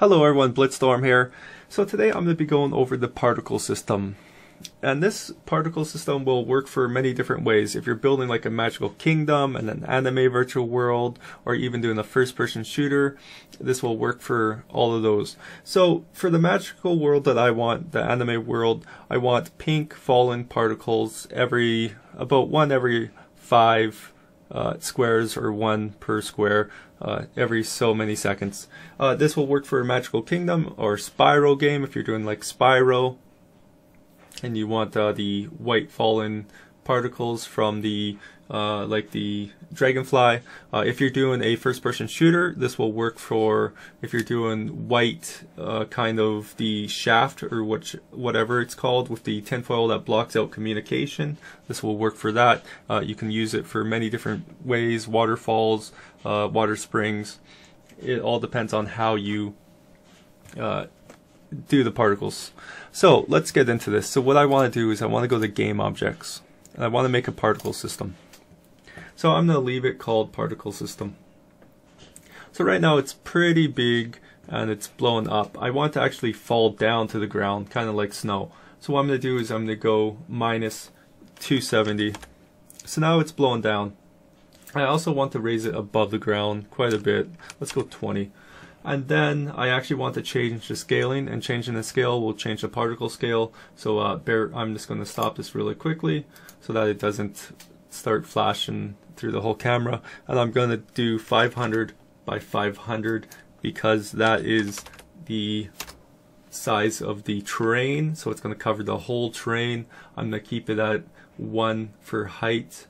Hello everyone, Blitzstorm here. So today I'm going to be going over the particle system. And this particle system will work for many different ways. If you're building like a magical kingdom and an anime virtual world, or even doing a first-person shooter, this will work for all of those. So for the magical world that I want, the anime world, I want pink falling particles about one every 5 squares, or 1 per square every so many seconds. This will work for a magical kingdom or Spyro game if you're doing like Spyro and you want the white fallen particles from the like the dragonfly. If you're doing a first-person shooter, this will work for if you're doing white kind of the shaft or whatever it's called with the tinfoil that blocks out communication. This will work for that. You can use it for many different ways, waterfalls, water springs. It all depends on how you do the particles. So let's get into this. So what I want to do is I want to go to game objects and I want to make a particle system. So I'm going to leave it called particle system. So right now it's pretty big and it's blowing up. I want to actually fall down to the ground, kind of like snow. So what I'm going to do is I'm going to go minus 270. So now it's blowing down. I also want to raise it above the ground quite a bit. Let's go 20. And then I actually want to change the scaling, and changing the scale will change the particle scale. So I'm just going to stop this really quickly so that it doesn't start flashing through the whole camera. And I'm going to do 500 by 500 because that is the size of the terrain. So it's going to cover the whole terrain. I'm going to keep it at 1 for height.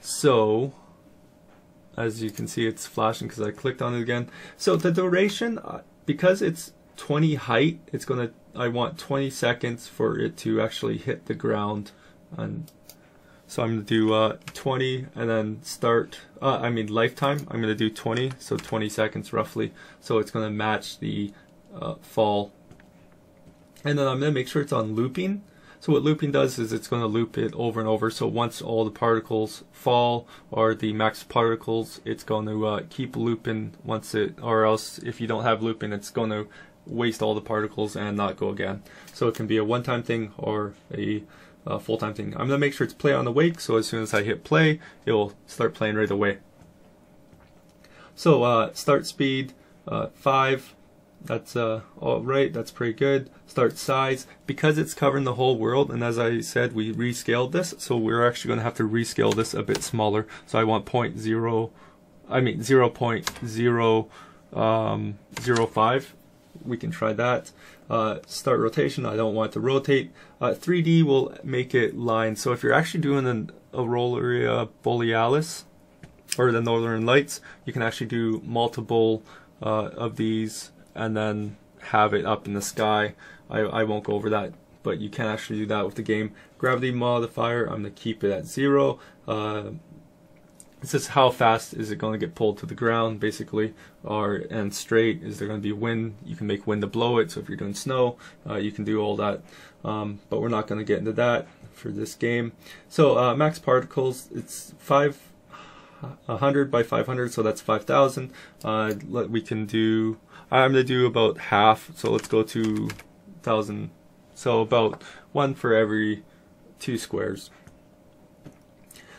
So as you can see, it's flashing because I clicked on it again. So the duration, because it's 20 height, I want 20 seconds for it to actually hit the ground. And so I'm going to do 20 and then start, lifetime, I'm going to do 20, so 20 seconds roughly. So it's going to match the fall. And then I'm going to make sure it's on looping. So what looping does is it's going to loop it over and over. So once all the particles fall, or the max particles, it's going to keep looping or else if you don't have looping, it's going to waste all the particles and not go again. So it can be a one-time thing or a full-time thing. I'm going to make sure it's play on the wake, so as soon as I hit play, it will start playing right away. So start speed 5. That's all right, that's pretty good. Start size, because it's covering the whole world, and as I said, we rescaled this, so we're actually going to have to rescale this a bit smaller. So I want 0.05. We can try that. Start rotation, I don't want to rotate. 3D will make it line. So if you're actually doing an aurora borealis or the northern lights, you can actually do multiple of these and then have it up in the sky. I won't go over that, but you can actually do that with the game. Gravity modifier, I'm going to keep it at 0. This is how fast is it going to get pulled to the ground, basically, and straight. Is there going to be wind? You can make wind to blow it, so if you're doing snow, you can do all that. But we're not going to get into that for this game. So max particles, it's 100 by 500, so that's 5,000. We can do, I'm going to do about half, so let's go to 1,000. So about 1 for every 2 squares.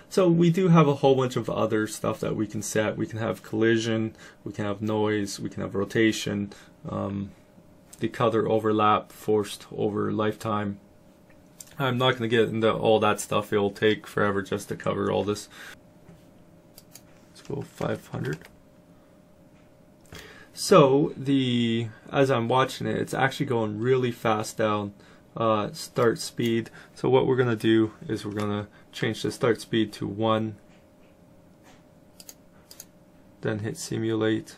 So we do have a whole bunch of other stuff that we can set. We can have collision, we can have noise, we can have rotation, the color overlap, forced over lifetime. I'm not going to get into all that stuff. It will take forever just to cover all this. Let's go 500. So as I'm watching it, it's actually going really fast down. Start speed. So what we're going to do is we're going to change the start speed to 1, then hit simulate,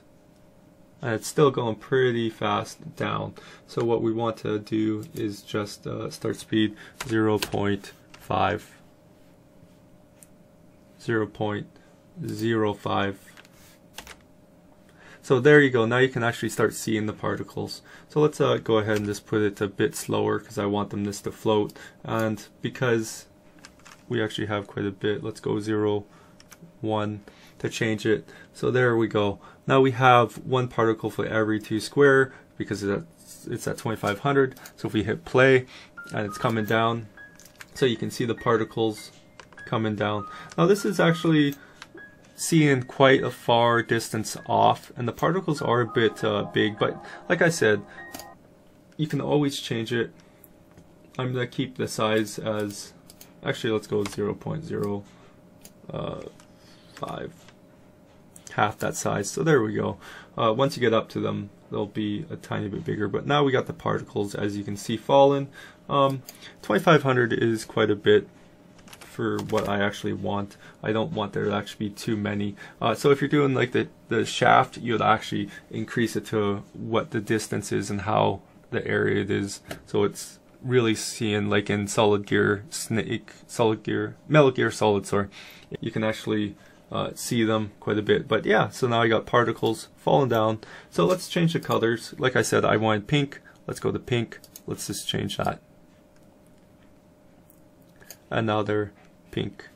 and it's still going pretty fast down. So what we want to do is just start speed 0.5, 0.05. So there you go, now you can actually start seeing the particles. So let's go ahead and just put it a bit slower because I want them just to float. And because we actually have quite a bit, let's go 0, 1. to change it. So there we go. Now we have one particle for every 2 square because it's at 2500. So if we hit play and it's coming down, so you can see the particles coming down. Now this is actually seeing quite a far distance off, and the particles are a bit big, but like I said, you can always change it. I'm going to keep the size as, actually let's go 0.05, half that size. So there we go. Once you get up to them, they'll be a tiny bit bigger, but now we got the particles, as you can see, falling. 2500 is quite a bit for what I actually want. I don't want there to actually be too many. So if you're doing like the shaft, you'd actually increase it to what the distance is and how the area it is. So it's really seeing, like in Metal Gear Solid, sorry, you can actually see them quite a bit. But yeah, so now I got particles falling down. So let's change the colors. Like I said, I wanted pink. Let's go to pink. Let's just change that. And now they're pink.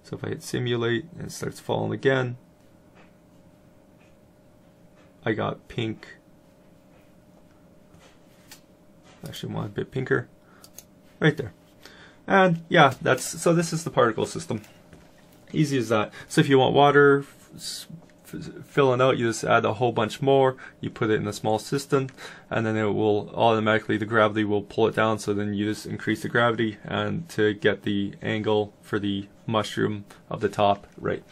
So if I hit simulate and it starts falling again, I got pink. Actually want a bit pinker right there. And yeah, so this is the particle system. Easy as that. So if you want water filling out, you just add a whole bunch more, you put it in a small system, and then it will automatically, the gravity will pull it down, so then you just increase the gravity and to get the angle for the mushroom of the top right.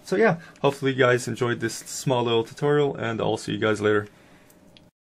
So yeah, hopefully you guys enjoyed this small little tutorial, and I'll see you guys later.